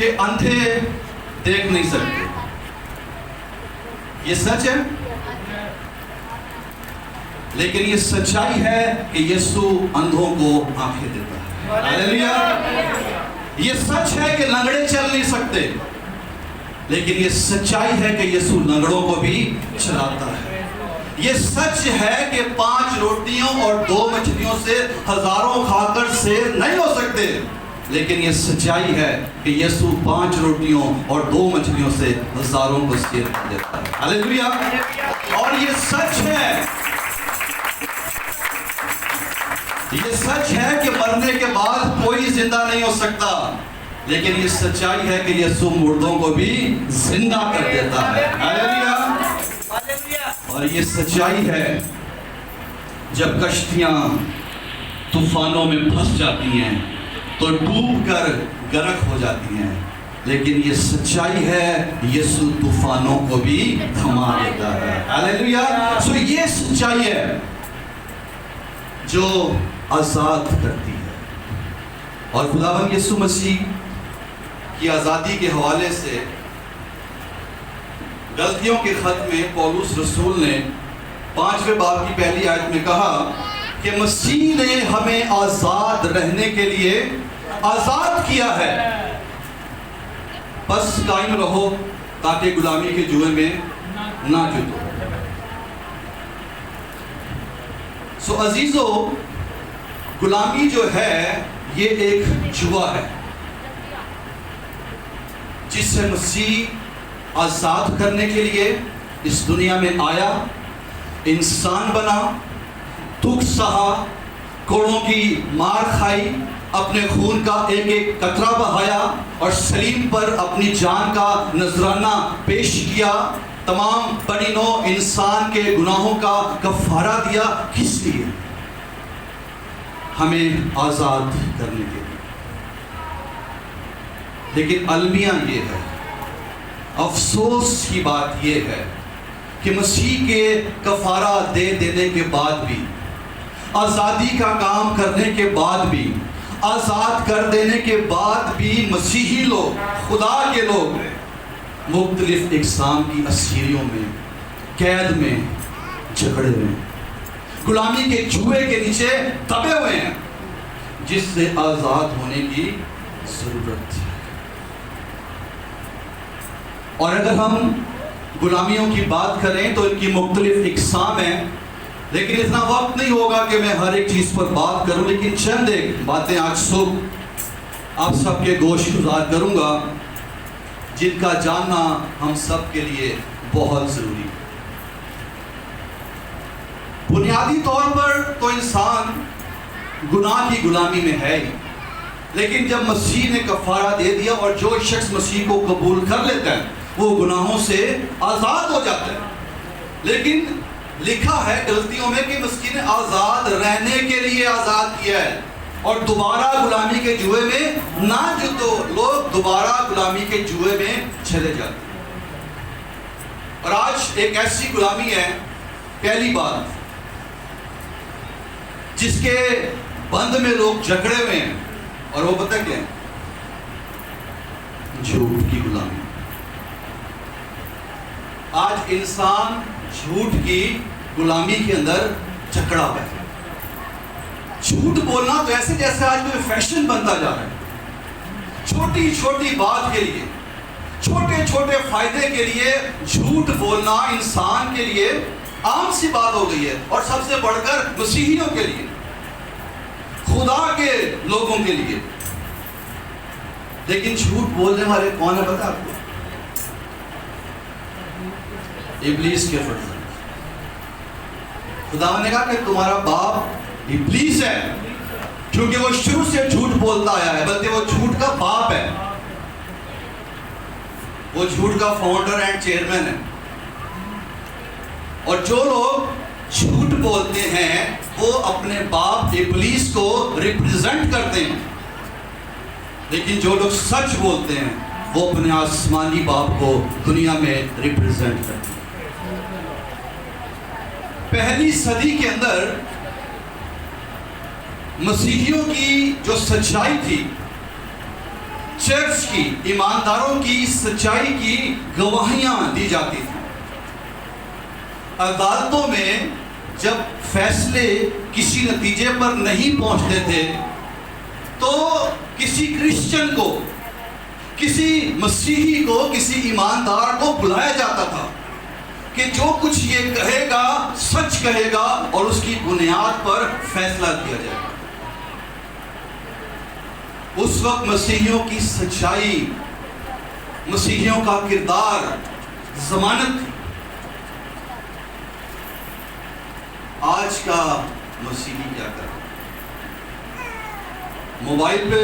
کہ اندھے دیکھ نہیں سکتے. یہ سچ ہے، لیکن یہ سچائی ہے کہ یسوع اندھوں کو آنکھیں دیتا ہے. ہاللیلویا. یہ سچ ہے کہ لنگڑے چل نہیں سکتے، لیکن یہ سچائی ہے کہ یسوع لنگڑوں کو بھی چلاتا ہے. یہ سچ ہے کہ 5 روٹیوں اور 2 مچھلیوں سے ہزاروں کھا کر سیر نہیں ہو سکتے، لیکن یہ سچائی ہے کہ یسوع 5 روٹیوں اور 2 مچھلیوں سے ہزاروں کو سیر کر دیتا ہے. ہاللیلویا. اور یہ سچ ہے کہ مرنے کے بعد کوئی زندہ نہیں ہو سکتا، لیکن یہ سچائی ہے کہ یسوع مردوں کو بھی زندہ کر دیتا ہے. ہاللیلویا. اور یہ سچائی ہے جب کشتیاں طوفانوں میں پھنس جاتی ہیں تو ڈوب کر غرق ہو جاتی ہیں، لیکن یہ سچائی ہے یسوع طوفانوں کو بھی تھما دیتا ہے. ہاللیلویا. سو یہ سچائی ہے جو آزاد کرتی ہے. اور خداوند یسوع مسیح کی آزادی کے حوالے سے غلطیوں کے خط میں پولس رسول نے 5ویں باب کی پہلی آیت میں کہا کہ مسیح نے ہمیں آزاد رہنے کے لیے آزاد کیا ہے، بس قائم رہو تاکہ غلامی کے جوئے میں نہ جتو. سو عزیزو، غلامی جو ہے یہ ایک جوا ہے جس سے مسیح آزاد کرنے کے لیے اس دنیا میں آیا، انسان بنا، دکھ سہا، کوڑوں کی مار کھائی، اپنے خون کا ایک ایک قطرہ بہایا اور صلیب پر اپنی جان کا نذرانہ پیش کیا، تمام بنی نوع انسان کے گناہوں کا کفارہ دیا. کس لیے؟ ہمیں آزاد کرنے کے لیے. لیکن المیہ یہ ہے، افسوس کی بات یہ ہے کہ مسیح کے کفارہ دے دینے کے بعد بھی، آزادی کا کام کرنے کے بعد بھی، آزاد کر دینے کے بعد بھی مسیحی لوگ، خدا کے لوگ مختلف اقسام کی اسیریوں میں، قید میں، جھگڑے میں، غلامی کے جوئے کے نیچے دبے ہوئے ہیں، جس سے آزاد ہونے کی ضرورت ہے. اور اگر ہم غلامیوں کی بات کریں تو ان کی مختلف اقسام ہیں، لیکن اتنا وقت نہیں ہوگا کہ میں ہر ایک چیز پر بات کروں، لیکن چند ایک باتیں آج صبح آپ سب کے گوش گزار کروں گا جن کا جاننا ہم سب کے لیے بہت ضروری ہے. بنیادی طور پر تو انسان گناہ کی غلامی میں ہے ہی، لیکن جب مسیح نے کفارہ دے دیا اور جو شخص مسیح کو قبول کر لیتا ہے وہ گناہوں سے آزاد ہو جاتا ہے. لیکن لکھا ہے غلطیوں میں کہ مسیح نے آزاد رہنے کے لیے آزاد کیا ہے، اور دوبارہ غلامی کے جوئے میں نہ جتو. لوگ دوبارہ غلامی کے جوئے میں چلے جاتے ہیں. اور آج ایک ایسی غلامی ہے، پہلی بات، جس کے بند میں لوگ جکڑے ہوئے ہیں، اور وہ پتہ کیا ہے؟ جھوٹ کی غلامی. آج انسان جھوٹ کی غلامی کے اندر جکڑا ہوا ہے. جھوٹ بولنا تو ایسے جیسے آج کوئی فیشن بنتا جا رہا ہے. چھوٹی چھوٹی بات کے لیے، چھوٹے چھوٹے فائدے کے لیے جھوٹ بولنا انسان کے لیے عام سی بات ہو گئی ہے، اور سب سے بڑھ کر مسیحیوں کے لیے، خدا کے لوگوں کے لیے. لیکن جھوٹ بولنے والے کون ہے پتہ آپ کو؟ ابلیس کے فرزند. خدا نے کہا کہ تمہارا باپ ابلیس ہے، کیونکہ وہ شروع سے جھوٹ بولتا آیا ہے، بلکہ وہ جھوٹ کا باپ ہے، وہ جھوٹ کا فاؤنڈر اینڈ چیئرمین ہے. اور جو لوگ جھوٹ بولتے ہیں وہ اپنے باپ ابلیس کو ریپریزنٹ کرتے ہیں، لیکن جو لوگ سچ بولتے ہیں وہ اپنے آسمانی باپ کو دنیا میں ریپریزنٹ کرتے ہیں. پہلی صدی کے اندر مسیحیوں کی جو سچائی تھی، چرچ کی، ایمانداروں کی سچائی کی گواہیاں دی جاتی تھیں۔ عدالتوں میں جب فیصلے کسی نتیجے پر نہیں پہنچتے تھے تو کسی کرسچن کو، کسی مسیحی کو، کسی ایماندار کو بلایا جاتا تھا کہ جو کچھ یہ کہے گا سچ کہے گا اور اس کی بنیاد پر فیصلہ کیا جائے گا۔ اس وقت مسیحیوں کی سچائی، مسیحیوں کا کردار ضمانت تھی۔ آج کا مسیحی کیا کر رہا ہے؟ موبائل پہ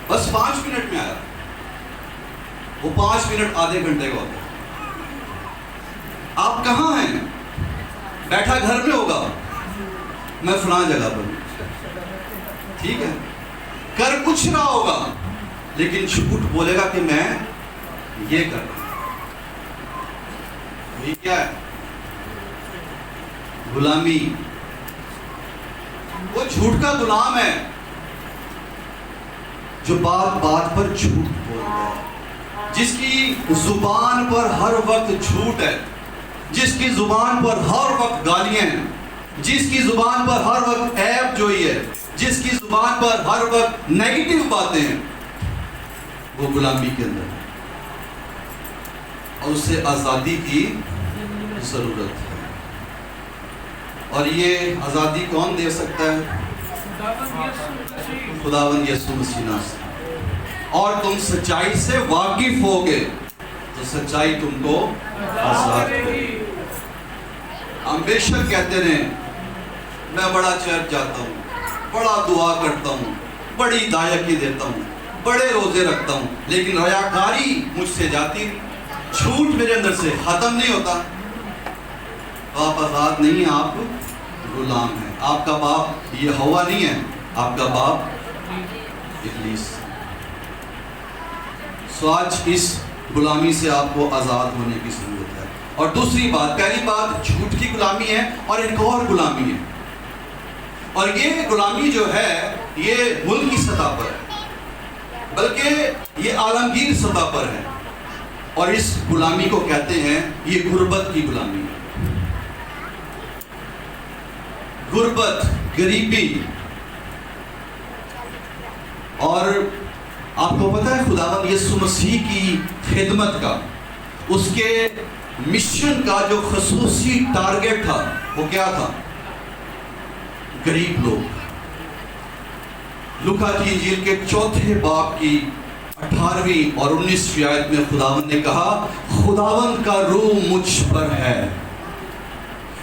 بس 5 منٹ میں آیا، وہ 5 منٹ آدھے گھنٹے کا ہوتا ہے۔ آپ کہاں ہیں؟ بیٹھا گھر میں ہوگا، میں فلاں جگہ پر ہوں، ٹھیک ہے، کر کچھ نہ ہوگا لیکن جھوٹ بولے گا کہ میں یہ کر رہا ہوں۔ یہ کیا ہے؟ غلامی۔ وہ جھوٹ کا غلام ہے جو بات بات پر جھوٹ بولتا ہے، جس کی زبان پر ہر وقت جھوٹ ہے، جس کی زبان پر ہر وقت گالیاں ہیں، جس کی زبان پر ہر وقت عیب جوئی ہے، جس کی زبان پر ہر وقت نیگیٹو باتیں ہیں، وہ غلامی کے اندر ہے اور اسے آزادی کی ضرورت ہے۔ اور یہ آزادی کون دے سکتا ہے؟ خداوند یسوع مسیح سے۔ اور تم سچائی سے واقف ہوگے تو سچائی تم کو آزاد کرے گی۔ ہم بے شک کہتے رہیں میں بڑا چرچ جاتا ہوں، بڑا دعا کرتا ہوں، بڑی دائیکی دیتا ہوں، بڑے روزے رکھتا ہوں، لیکن ریاکاری مجھ سے جاتی نہیں، جھوٹ میرے اندر سے ختم نہیں ہوتا۔ آپ آزاد نہیں ہیں، آپ غلام ہیں۔ آپ کا باپ یہ ہوا نہیں ہے، آپ کا باپ ابلیس۔ سو آج اس غلامی سے آپ کو آزاد ہونے کی ضرورت ہے۔ اور دوسری بات، پہلی بات جھوٹ کی غلامی ہے، اور ایک اور غلامی ہے، اور یہ غلامی جو ہے یہ ملکی سطح پر ہے، بلکہ یہ عالمگیر سطح پر ہے، اور اس غلامی کو کہتے ہیں یہ غربت کی غلامی ہے۔ غربت، غریبی۔ اور آپ کو پتہ ہے خداوند یسوع مسیح کی خدمت کا، اس کے مشن کا جو خصوصی ٹارگٹ تھا وہ کیا تھا؟ غریب لوگ۔ لوکا کی انجیل کے 4 باب کی 18ویں اور 19ویں آیت میں خداوند نے کہا خداوند کا روح مجھ پر ہے،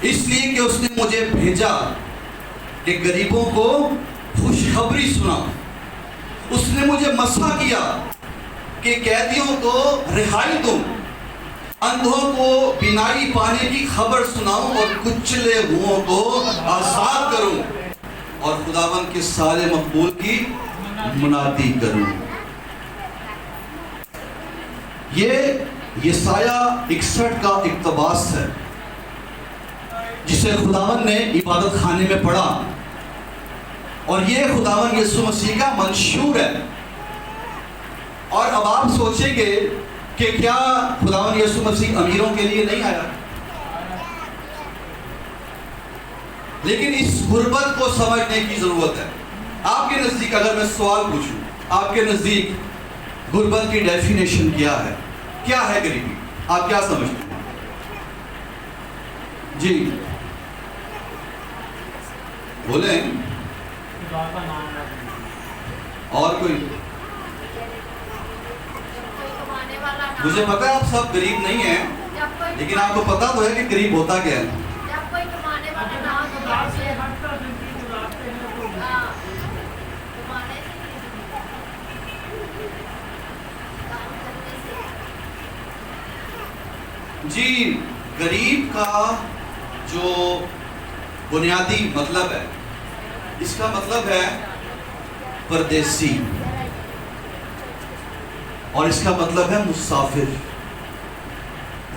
اس لیے کہ اس نے مجھے بھیجا کہ غریبوں کو خوشخبری سناؤں۔ اس نے مجھے مسح کیا کہ قیدیوں کو رہائی دوں، اندھوں کو بینائی پانے کی خبر سناؤں، اور کچلے ہوئوں کو آزاد کروں، اور خداوند کے سارے مقبول کی منادی کروں۔ یہ یسایہ 61 کا اقتباس ہے جسے خداوند نے عبادت خانے میں پڑھا، اور یہ خداوند یسوع مسیح کا منشور ہے۔ اور اب آپ سوچیں گے کہ کیا خداوند یسوع مسیح امیروں کے لیے نہیں آیا؟ لیکن اس غربت کو سمجھنے کی ضرورت ہے۔ آپ کے نزدیک اگر میں سوال پوچھوں، آپ کے نزدیک غربت کی ڈیفینیشن کیا ہے؟ کیا ہے غریبی؟ آپ کیا سمجھتے ہیں؟ جی بولیں، اور کوئی؟ مجھے پتا ہے آپ سب غریب نہیں ہیں، لیکن آپ کو پتا تو ہے کہ غریب ہوتا کیا ہے۔ جی، غریب کا جو بنیادی مطلب ہے، اس کا مطلب ہے پردیسی، اور اس کا مطلب ہے مسافر،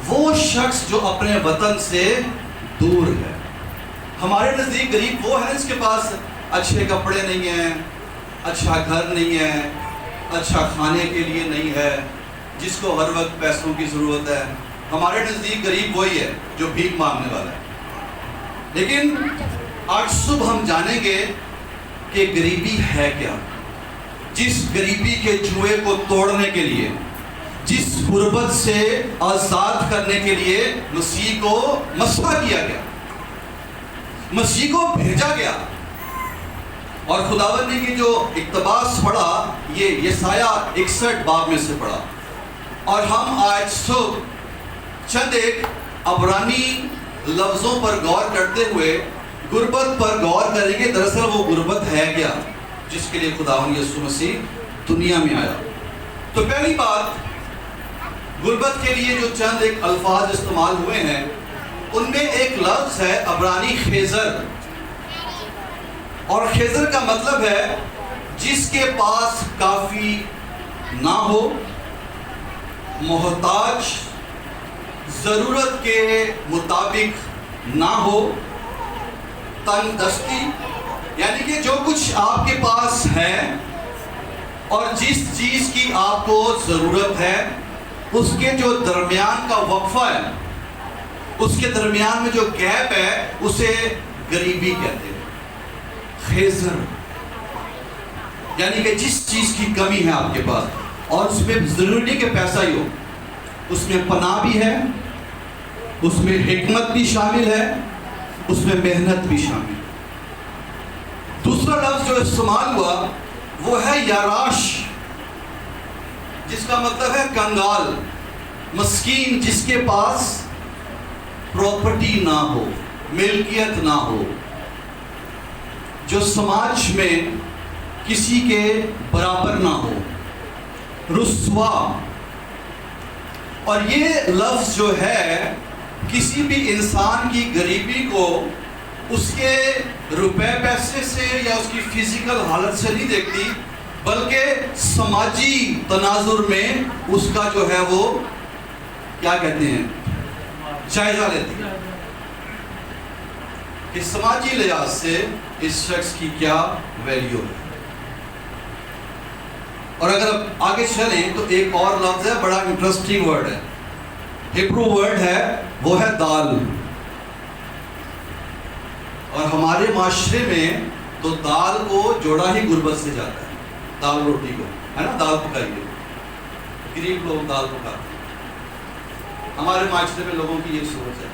وہ شخص جو اپنے وطن سے دور ہے۔ ہمارے نزدیک غریب وہ ہے جس کے پاس اچھے کپڑے نہیں ہیں، اچھا گھر نہیں ہے، اچھا کھانے کے لیے نہیں ہے، جس کو ہر وقت پیسوں کی ضرورت ہے. ہمارے نزدیک غریب وہی ہے جو بھیک مانگنے والا ہے. لیکن آج صبح ہم جانیں گے کہ غریبی ہے کیا. جس غریبی کے جوئے کو توڑنے کے لیے، جس غربت سے آزاد کرنے کے لیے مسیح کو مسح کیا گیا، مسیح کو بھیجا گیا. اور خداوند نے یہ جو اقتباس پڑھا یہ یسایہ 61 باب میں سے پڑھا. اور ہم آج صبح چند ایک عبرانی لفظوں پر غور کرتے ہوئے غربت پر غور کریں گے. دراصل وہ غربت ہے کیا جس کے لیے خداوند یسوع مسیح دنیا میں آیا. تو پہلی بات، غربت کے لیے جو چند ایک الفاظ استعمال ہوئے ہیں ان میں ایک لفظ ہے عبرانی خیزر. اور خیزر کا مطلب ہے جس کے پاس کافی نہ ہو، محتاج، ضرورت کے مطابق نہ ہو، تنگ دستی. یعنی کہ جو کچھ آپ کے پاس ہے اور جس چیز کی آپ کو ضرورت ہے اس کے جو درمیان کا وقفہ ہے، اس کے درمیان میں جو گیپ ہے اسے غریبی کہتے ہیں. خیزر یعنی کہ جس چیز کی کمی ہے آپ کے پاس، اور اس میں ضروری نہیں کہ پیسہ ہی ہو، اس میں پناہ بھی ہے، اس میں حکمت بھی شامل ہے، اس میں محنت بھی شامل ہے. دوسرا لفظ جو استعمال ہوا وہ ہے یاراش، جس کا مطلب ہے کنگال، مسکین، جس کے پاس پراپرٹی نہ ہو، ملکیت نہ ہو، جو سماج میں کسی کے برابر نہ ہو، رسوا. اور یہ لفظ جو ہے کسی بھی انسان کی غریبی کو اس کے روپے پیسے سے یا اس کی فزیکل حالت سے نہیں دیکھتی، بلکہ سماجی تناظر میں اس کا جو ہے وہ کیا کہتے ہیں جائزہ لیتی ہے کہ سماجی لحاظ سے اس شخص کی کیا ویلیو ہے. اور اگر اب آگے چلیں تو ایک اور لفظ ہے، بڑا انٹرسٹنگ ورڈ ہے، ہبرو ورڈ ہے، وہ ہے دال. اور ہمارے معاشرے میں تو دال کو جوڑا ہی غربت سے جاتا ہے. دال روٹی کو ہے نا، دال پکائیے، غریب لوگ دال پکاتے ہیں. ہمارے معاشرے میں لوگوں کی یہ سوچ ہے،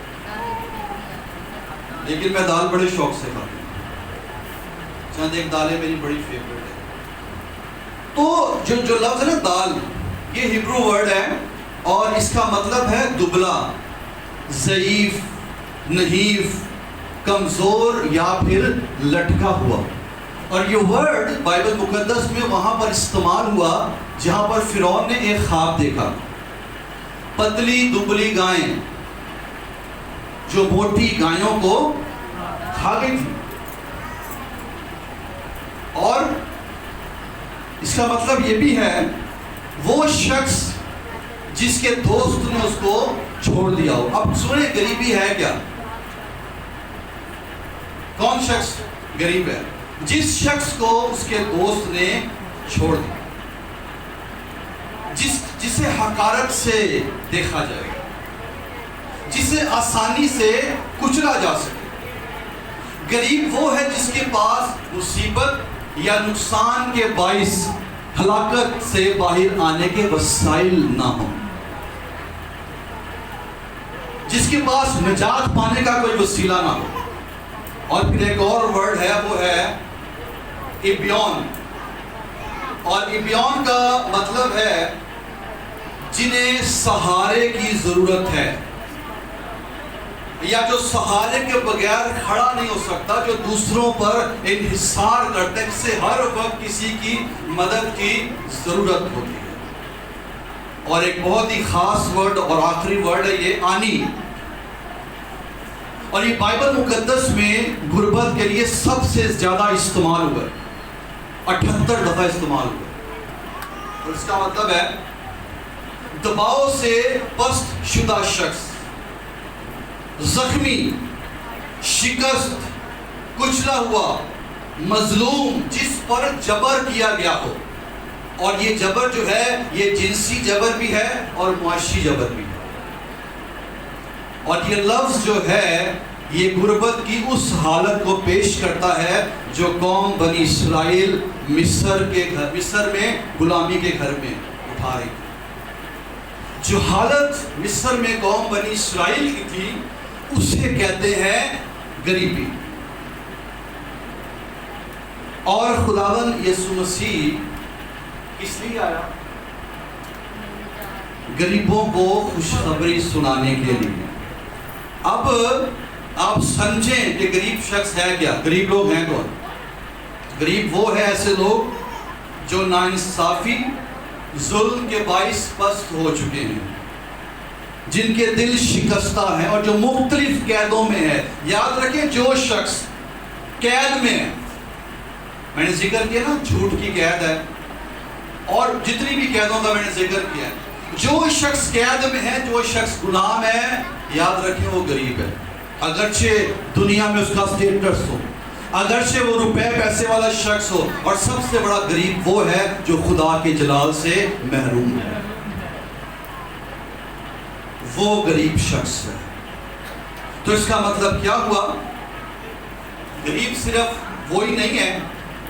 لیکن میں دال بڑے شوق سے کھاتا ہوں. چند ایک دالیں میری بڑی فیوریٹ ہے. تو جو لفظ ہے نا دال، یہ ہبرو ورڈ ہے اور اس کا مطلب ہے دبلا، ضعیف، نحیف، کمزور یا پھر لٹکا ہوا. اور یہ ورڈ بائبل مقدس میں وہاں پر استعمال ہوا جہاں پر فرعون نے ایک خواب دیکھا. پتلی دبلی گائیں جو موٹی گایوں کو کھا گئی تھی. اور اس کا مطلب یہ بھی ہے وہ شخص جس کے دوست نے اس کو چھوڑ دیا ہو. اب سنیں غریبی ہے کیا؟ کون شخص غریب ہے؟ جس شخص کو اس کے دوست نے چھوڑ دیا، جسے حقارت سے دیکھا جائے گا، جسے آسانی سے کچلا جا سکے. غریب وہ ہے جس کے پاس مصیبت یا نقصان کے باعث ہلاکت سے باہر آنے کے وسائل نہ ہوں، جس کے پاس نجات پانے کا کوئی وسیلہ نہ ہو. اور پھر ایک اور ورڈ ہے، وہ ہے ابیون. اور ابیون کا مطلب ہے جنہیں سہارے کی ضرورت ہے، یا جو سہارے کے بغیر کھڑا نہیں ہو سکتا، جو دوسروں پر انحصار کرتا ہے، جسے ہر وقت کسی کی مدد کی ضرورت ہوتی ہے. اور ایک بہت ہی خاص ورڈ اور آخری ورڈ ہے یہ آنی. اور یہ بائبل مقدس میں غربت کے لیے سب سے زیادہ استعمال ہوا ہے، 78 دفعہ استعمال ہوا ہے. اور اس کا مطلب ہے دباؤ سے پست شدہ شخص، زخمی، شکست، کچلا ہوا، مظلوم جس پر جبر کیا گیا ہو، اور یہ جبر جو ہے یہ جنسی جبر بھی ہے اور معاشی جبر بھی ہے، اور یہ لفظ جو ہے یہ غربت کی اس حالت کو پیش کرتا ہے جو قوم بنی اسرائیل مصر میں غلامی کے گھر میں اٹھا رہی تھی۔ جو حالت مصر میں قوم بنی اسرائیل کی تھی اسے کہتے ہیں غریبی۔ اور خداوند یسوع مسیح کس لیے آیا؟ غریبوں کو خوشخبری سنانے کے لیے۔ اب آپ سمجھیں کہ غریب شخص ہے کیا؟ غریب لوگ ہیں کون؟ غریب وہ ہے ایسے لوگ جو ناانصافی ظلم کے باعث پست ہو چکے ہیں، جن کے دل شکستہ ہیں اور جو مختلف قیدوں میں ہے۔ یاد رکھیں جو شخص قید میں ہے، میں نے ذکر کیا نا جھوٹ کی قید ہے اور جتنی بھی قیدوں کا میں نے ذکر کیا ہے، جو شخص قید میں ہے، جو شخص غلام ہے، یاد رکھیں وہ غریب ہے۔ اگرچہ دنیا میں اس کا سٹیٹس ہو، اگرچہ وہ روپے پیسے والا شخص ہو، اور سب سے بڑا غریب وہ ہے جو خدا کے جلال سے محروم ہے، وہ غریب شخص ہے۔ تو اس کا مطلب کیا ہوا؟ غریب صرف وہی نہیں ہے،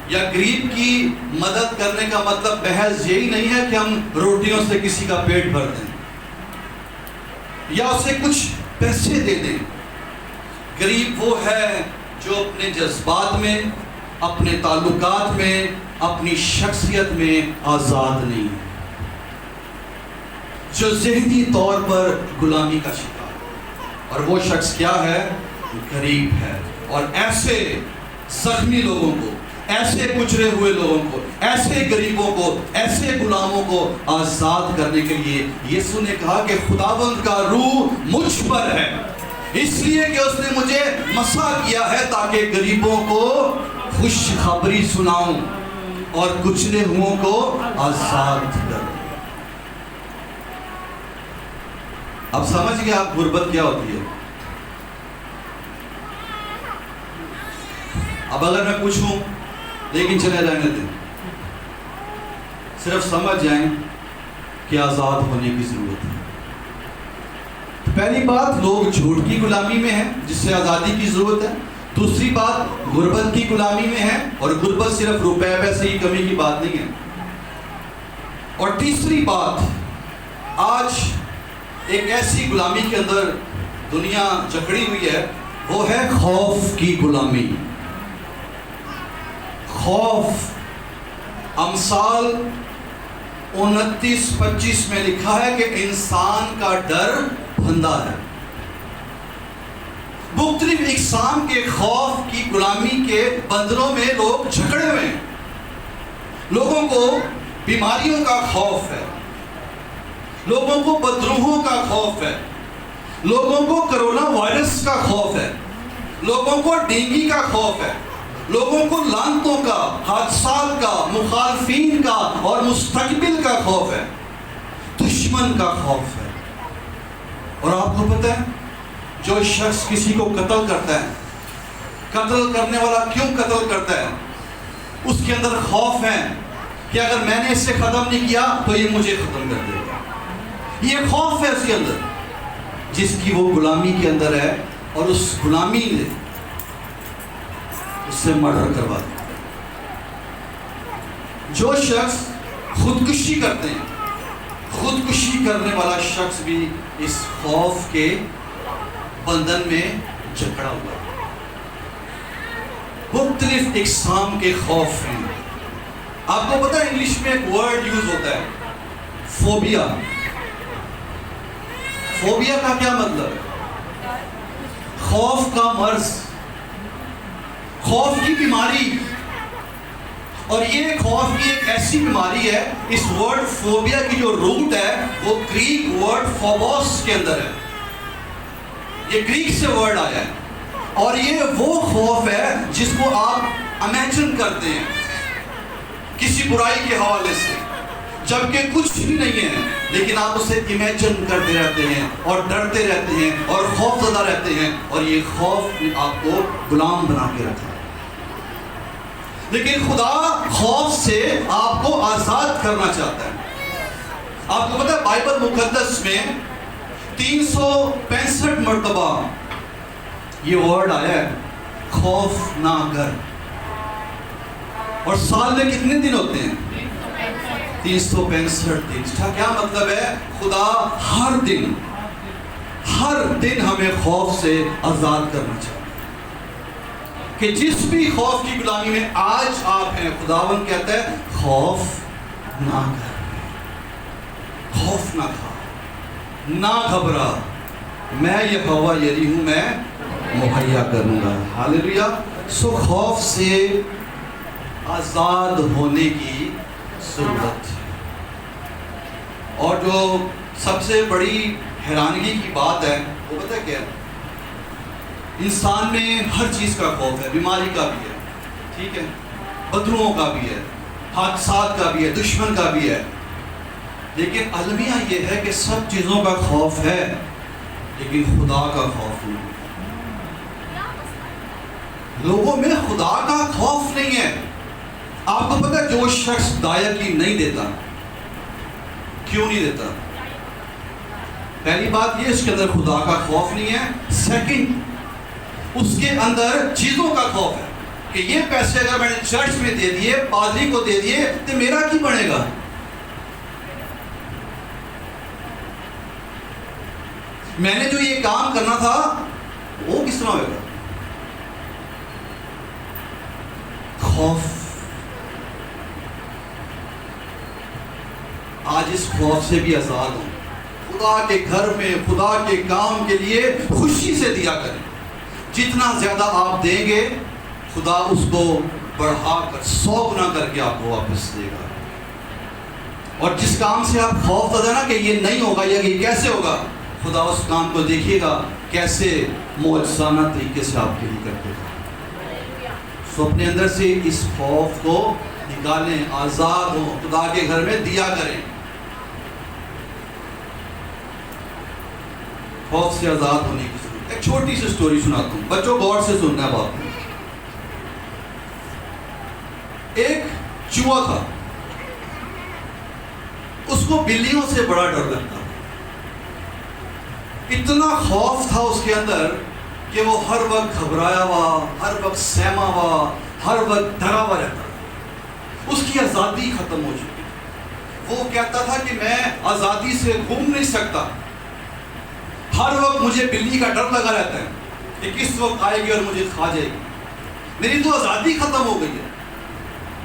یا غریب کی مدد کرنے کا مطلب محض یہی نہیں ہے کہ ہم روٹیوں سے کسی کا پیٹ بھر دیں یا اسے کچھ پیسے دے دیں۔ غریب وہ ہے جو اپنے جذبات میں، اپنے تعلقات میں، اپنی شخصیت میں آزاد نہیں ہے، جو ذہنی طور پر غلامی کا شکار ہے، اور وہ شخص کیا ہے؟ غریب ہے۔ اور ایسے زخمی لوگوں کو، ایسے کچرے ہوئے لوگوں کو، ایسے غریبوں کو، ایسے غلاموں کو آزاد کرنے کے لیے یسوع نے کہا کہ خداوند کا روح مجھ پر ہے، اس لیے کہ اس نے مجھے مسح کیا ہے تاکہ غریبوں کو خوشخبری سناؤں اور کچرے ہوئوں کو آزاد کروں۔ اب سمجھ گئے آپ غربت کیا ہوتی ہے؟ اب اگر میں پوچھوں، لیکن چلے رہنے دیں، صرف سمجھ جائیں کہ آزاد ہونے کی ضرورت ہے۔ پہلی بات، لوگ جھوٹ کی غلامی میں ہیں جس سے آزادی کی ضرورت ہے۔ دوسری بات، غربت کی غلامی میں ہے، اور غربت صرف روپے پیسے کی کمی کی بات نہیں ہے۔ اور تیسری بات، آج ایک ایسی غلامی کے اندر دنیا جکڑی ہوئی ہے، وہ ہے خوف کی غلامی۔ خوف۔ امثال 29:25 میں لکھا ہے کہ انسان کا ڈر بھندا ہے۔ مختلف اقسام کے خوف کی غلامی کے بندروں میں لوگ جھگڑے ہوئے ہیں۔ لوگوں کو بیماریوں کا خوف ہے، لوگوں کو بدروحوں کا خوف ہے، لوگوں کو کرونا وائرس کا خوف ہے، لوگوں کو ڈینگی کا خوف ہے، لوگوں کو لعنتوں کا، حادثات کا، مخالفین کا اور مستقبل کا خوف ہے، دشمن کا خوف ہے۔ اور آپ کو پتہ ہے جو شخص کسی کو قتل کرتا ہے، قتل کرنے والا کیوں قتل کرتا ہے؟ اس کے اندر خوف ہے کہ اگر میں نے اسے ختم نہیں کیا تو یہ مجھے ختم کر دے گا۔ یہ خوف ہے اس کے اندر، جس کی وہ غلامی کے اندر ہے، اور اس غلامی نے اس سے مرڈر کروا دیا۔ جو شخص خودکشی کرتے ہیں، خودکشی کرنے والا شخص بھی اس خوف کے بندھن میں جکڑا ہوا ہے۔ مختلف اقسام کے خوف ہیں۔ آپ کو پتہ ہے انگلش میں ایک ورڈ یوز ہوتا ہے، فوبیا۔ فوبیا کا کیا مطلب ہے؟ خوف کا مرض، خوف کی بیماری۔ اور یہ خوف کی ایک ایسی بیماری ہے، اس ورڈ فوبیا کی جو روٹ ہے وہ گریک ورڈ فوبوس کے اندر ہے، یہ گریک سے ورڈ آیا ہے۔ اور یہ وہ خوف ہے جس کو آپ امیجن کرتے ہیں کسی برائی کے حوالے سے، جبکہ کچھ بھی نہیں ہے، لیکن آپ اسے امیجن کرتے رہتے ہیں اور ڈرتے رہتے ہیں اور خوف زدہ رہتے ہیں، اور یہ خوف نے آپ کو غلام بنا کے رکھا۔ لیکن خدا خوف سے آپ کو آزاد کرنا چاہتا ہے. آپ کو پتا ہے بائبل مقدس میں 365 مرتبہ یہ ورڈ آیا ہے خوف نہ کر. اور سال میں کتنے دن ہوتے ہیں؟ 365 دن. اس کا کیا مطلب ہے؟ خدا ہر دن ہمیں خوف سے آزاد کرنا چاہتا ہے کہ جس بھی خوف کی غلامی میں آج آپ ہیں خداوند کہتا ہے خوف نہ کر، خوف نہ کھا، نہ گھبرا، میں یہوہ یری ہوں، میں مہیا کروں گا. ہاللیلویا. سو خوف سے آزاد ہونے کی ضرورت ہے. اور جو سب سے بڑی حیرانگی کی بات ہے وہ پتہ کیا ہے؟ انسان میں ہر چیز کا خوف ہے. بیماری کا بھی ہے، ٹھیک ہے، بدروؤں کا بھی ہے، حادثات کا بھی ہے، دشمن کا بھی ہے. لیکن المیہ یہ ہے کہ سب چیزوں کا خوف ہے لیکن خدا کا خوف نہیں. لوگوں میں خدا کا خوف نہیں ہے. آپ کو پتہ ہے جو شخص دایا کی نہیں دیتا، کیوں نہیں دیتا؟ پہلی بات یہ اس کے اندر خدا کا خوف نہیں ہے. سیکنڈ، اس کے اندر چیزوں کا خوف ہے کہ یہ پیسے اگر میں نے چرچ میں دے دیے، پادری کو دے دیے تو میرا کی بنے گا. میں نے جو یہ کام کرنا تھا وہ کس طرح ہوئے گا؟ خوف. آج اس خوف سے بھی آزاد ہوں. خدا کے گھر میں خدا کے کام کے لیے خوشی سے دیا کریں. جتنا زیادہ آپ دیں گے خدا اس کو بڑھا کر 100 گنا کر کے آپ کو واپس دے گا. اور جس کام سے آپ خوف زدہ نا کہ یہ نہیں ہوگا یا یہ کیسے ہوگا، خدا اس کام کو دیکھیے گا کیسے معجزانہ طریقے سے آپ کے لیے کر دے گا. سو اپنے اندر سے اس خوف کو نکالیں، آزاد ہوں، خدا کے گھر میں دیا کریں. خوف سے آزاد ہونے کی ضرورت. ایک چھوٹی سی سٹوری سناتا ہوں، بچوں غور سے سننا ہے بات. ایک چوہا تھا، اس کو بلیوں سے بڑا ڈر لگتا. اتنا خوف تھا اس کے اندر کہ وہ ہر وقت گھبرایا ہوا، ہر وقت سہما ہوا، ہر وقت ڈرا ہوا رہتا. اس کی آزادی ختم ہو چکی. وہ کہتا تھا کہ میں آزادی سے گھوم نہیں سکتا، ہر وقت مجھے بلی کا ڈر لگا رہتا ہے کہ کس وقت آئے گی اور مجھے کھا جائے گی. میری تو آزادی ختم ہو گئی ہے،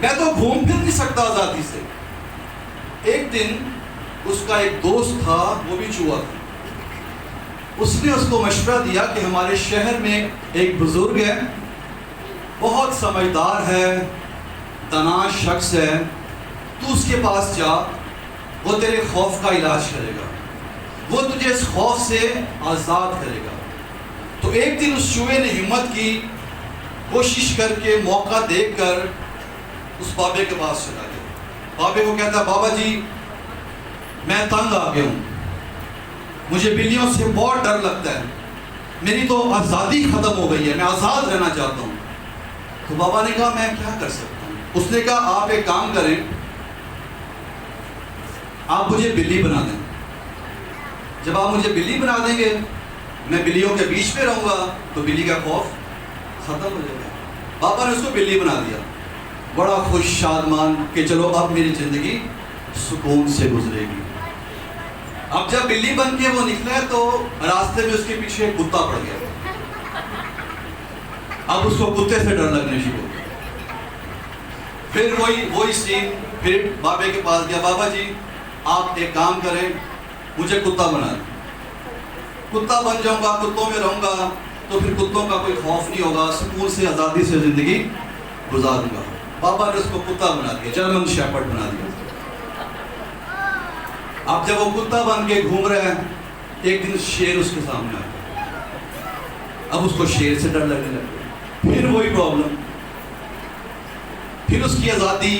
میں تو گھوم پھر نہیں سکتا آزادی سے. ایک دن اس کا ایک دوست تھا، وہ بھی چوہا تھا. اس نے اس کو مشورہ دیا کہ ہمارے شہر میں ایک بزرگ ہے، بہت سمجھدار ہے، دانا شخص ہے، تو اس کے پاس جا، وہ تیرے خوف کا علاج کرے گا، وہ تجھے اس خوف سے آزاد کرے گا. تو ایک دن اس چوہے نے ہمت کی، کوشش کر کے موقع دیکھ کر اس بابے کے پاس چلا گیا. بابے کو کہتا، بابا جی میں تنگ آ گیا ہوں، مجھے بلیوں سے بہت ڈر لگتا ہے، میری تو آزادی ختم ہو گئی ہے، میں آزاد رہنا چاہتا ہوں. تو بابا نے کہا میں کیا کر سکتا ہوں؟ اس نے کہا آپ ایک کام کریں، آپ مجھے بلی بنا دیں. جب آپ مجھے بلی بنا دیں گے، میں بلیوں کے بیچ میں رہوں گا تو بلی کا خوف ختم ہو جائے گا. بابا نے اس کو بلی بنا دیا، بڑا خوش شادمان کہ چلو اب میری زندگی سکون سے گزرے گی. اب جب بلی بن کے وہ نکلا تو راستے میں اس کے پیچھے ایک کتا پڑ گیا. اب اس کو کتے سے ڈر لگنے شروع ہو گیا. پھر وہی سین، پھر بابے کے پاس گیا، بابا جی آپ ایک کام کریں، مجھے کتا بنا دیں، کتا بن جاؤں گا، کتوں میں رہوں گا تو پھر کتوں کا کوئی خوف نہیں ہوگا، سکون سے آزادی سے زندگی گزاروں گا. بابا نے اس کو کتا بنا دیا، جرمن شیپرڈ بنا دیا. اب جب وہ کتا بن کے گھوم رہے ہیں، ایک دن شیر اس کے سامنے آ گیا. اب اس کو شیر سے ڈر لگنے لگا. پھر وہی پرابلم، پھر اس کی آزادی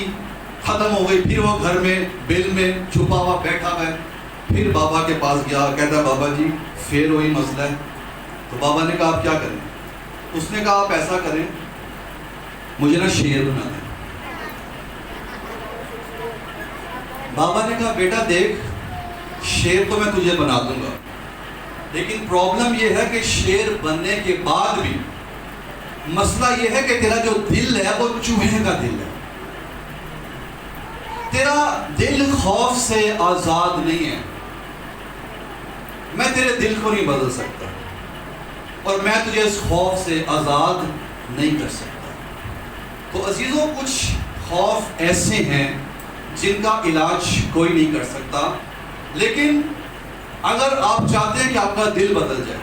ختم ہو گئی. پھر وہ گھر میں بل میں چھپا ہوا بیٹھا ہے. پھر بابا کے پاس گیا، کہتا بابا جی پھر وہی مسئلہ ہے. تو بابا نے کہا آپ کیا کریں؟ اس نے کہا آپ ایسا کریں، مجھے نا شیر بنا دیں. بابا نے کہا بیٹا دیکھ شیر تو میں تجھے بنا دوں گا، لیکن پرابلم یہ ہے کہ شیر بننے کے بعد بھی مسئلہ یہ ہے کہ تیرا جو دل ہے وہ چوہے کا دل ہے، تیرا دل خوف سے آزاد نہیں ہے، میں تیرے دل کو نہیں بدل سکتا اور میں تجھے اس خوف سے آزاد نہیں کر سکتا۔ تو عزیزوں کچھ خوف ایسے ہیں جن کا علاج کوئی نہیں کر سکتا، لیکن اگر آپ چاہتے ہیں کہ آپ کا دل بدل جائے،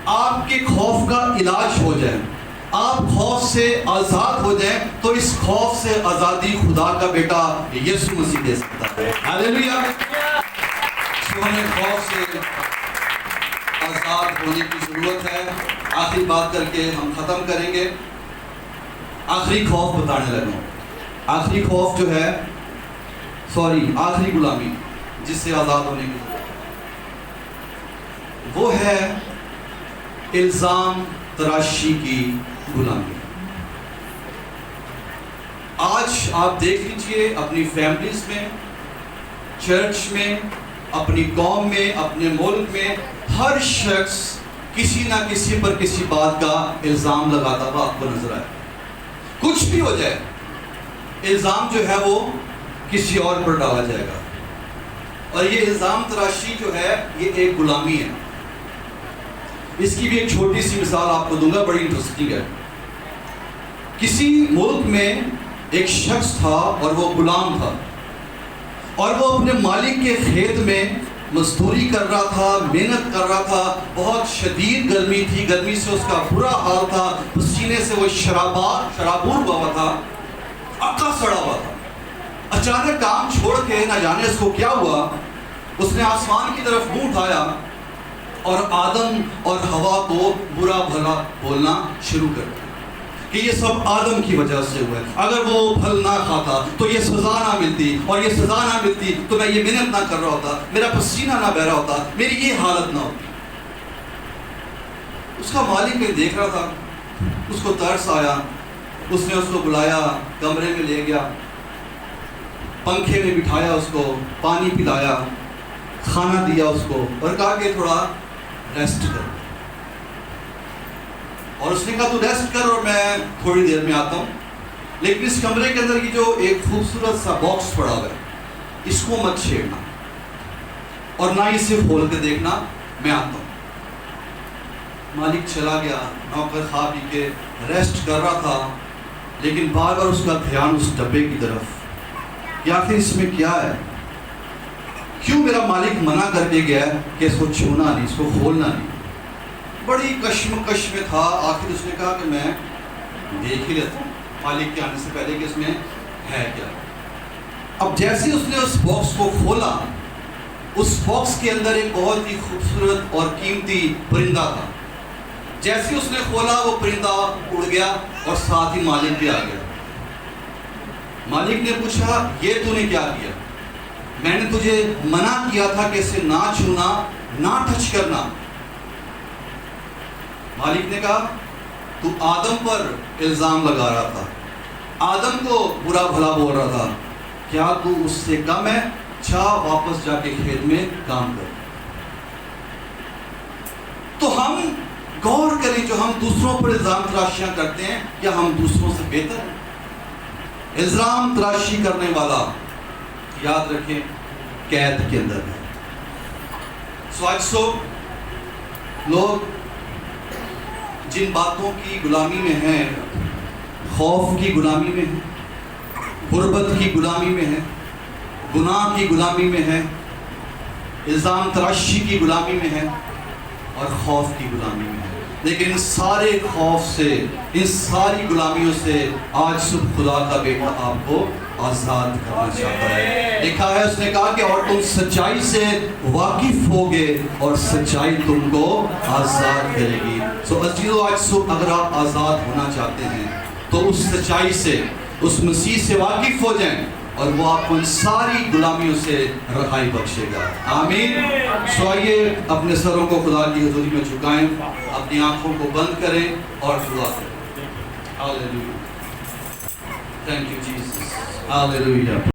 آپ کے خوف کا علاج ہو جائے، آپ خوف سے آزاد ہو جائیں، تو اس خوف سے آزادی خدا کا بیٹا یسوع مسیح دے سکتا ہے۔ ہاللیلویہ۔ ہمیں خوف سے آزاد ہونے کی ضرورت ہے۔ آخری بات کر کے ہم ختم کریں گے۔ آخری خوف بتانے لگا، آخری خوف جو ہے آخری غلامی جس سے آزاد ہونے کی ضرورت ہے، وہ ہے الزام تراشی کی غلامی۔ آج آپ دیکھ لیجئے اپنی فیملیز میں، چرچ میں، اپنی قوم میں، اپنے ملک میں، ہر شخص کسی نہ کسی پر کسی بات کا الزام لگاتا ہوا آپ کو نظر آئے۔ کچھ بھی ہو جائے، الزام جو ہے وہ کسی اور پر ڈالا جائے گا، اور یہ الزام تراشی جو ہے یہ ایک غلامی ہے۔ اس کی بھی ایک چھوٹی سی مثال آپ کو دوں گا، بڑی انٹرسٹنگ ہے۔ کسی ملک میں ایک شخص تھا اور وہ غلام تھا، اور وہ اپنے مالک کے کھیت میں مزدوری کر رہا تھا، محنت کر رہا تھا، بہت شدید گرمی تھی، گرمی سے اس کا برا حال تھا، پسینے سے وہ شرابور ہوا تھا، اکا سڑا ہوا تھا۔ اچانک کام چھوڑ کے نہ جانے اس کو کیا ہوا، اس نے آسمان کی طرف منہ اٹھایا اور آدم اور ہوا کو برا بھلا بولنا شروع کر دیا کہ یہ سب آدم کی وجہ سے ہوا ہے، اگر وہ پھل نہ کھاتا تو یہ سزا نہ ملتی، اور یہ سزا نہ ملتی تو میں یہ محنت نہ کر رہا ہوتا، میرا پسینہ نہ بہ رہا ہوتا، میری یہ حالت نہ ہوتی۔ اس کا مالک بھی دیکھ رہا تھا، اس کو ترس آیا، اس نے اس کو بلایا، کمرے میں لے گیا، پنکھے میں بٹھایا، اس کو پانی پلایا، کھانا دیا اس کو، اور کہا کہ تھوڑا ریسٹ کر، اور اس نے کہا تو ریسٹ کر اور میں تھوڑی دیر میں آتا ہوں، لیکن اس کمرے کے اندر یہ جو ایک خوبصورت سا باکس پڑا ہوا ہے اس کو مت چھیڑنا اور نہ اسے کھول کے دیکھنا، میں آتا ہوں۔ مالک چلا گیا، نوکر کھا پی کے ریسٹ کر رہا تھا، لیکن بار بار اس کا دھیان اس ڈبے کی طرف کہ آخر اس میں کیا ہے، کیوں میرا مالک منع کر کے گیا کہ اس کو چھونا نہیں، اس کو کھولنا نہیں۔ بڑی کشمکش میں تھا، آخر اس نے کہا کہ میں دیکھ ہی لیتا ہوں مالک کے آنے سے پہلے کہ اس میں ہے کیا۔ اب جیسے اس نے اس باکس کو کھولا، اس باکس کے اندر ایک بہت ہی خوبصورت اور قیمتی پرندہ تھا۔ جیسے اس نے کھولا وہ پرندہ اڑ گیا اور ساتھ ہی مالک بھی آ گیا۔ مالک نے پوچھا یہ تو نے کیا کیا؟ میں نے تجھے منع کیا تھا کہ اسے نہ چھونا، نہ ٹچ کرنا۔ مالک نے کہا تو آدم پر الزام لگا رہا تھا، آدم کو برا بھلا بول رہا تھا، کیا تو اس سے کم ہے؟ جا واپس جا کے کھیت میں کام کر۔ تو ہم غور کریں، جو ہم دوسروں پر الزام تراشیاں کرتے ہیں، یا ہم دوسروں سے بہتر ہیں؟ الزام تراشی کرنے والا یاد رکھیں قید کے اندر ہے۔ آج لوگ جن باتوں کی غلامی میں ہیں، خوف کی غلامی میں ہیں، غربت کی غلامی میں ہیں، گناہ کی غلامی میں ہیں، الزام تراشی کی غلامی میں ہیں، اور خوف کی غلامی میں ہیں۔ لیکن ان سارے خوف سے، ان ساری غلامیوں سے آج صبح خدا کا بیٹا آپ کو آزاد کرنا چاہتا ہے۔ لکھا ہے، اس نے کہا کہ اور تم سچائی سے واقف ہوگے اور سچائی تم کو آزاد کرے گی۔ عزیزو آج صبح اگر آپ آزاد ہونا چاہتے ہیں تو اس سچائی سے، اس مسیح سے واقف ہو جائیں، اور وہ آپ کو ان ساری غلامیوں سے رہائی بخشے گا۔ آمین۔ آئیے اپنے سروں کو خدا کی حضوری میں جھکائیں، اپنی آنکھوں کو بند کریں اور دعا کریں۔ ہاللیلویہ۔ Thank you Jesus. ہاللیلویہ۔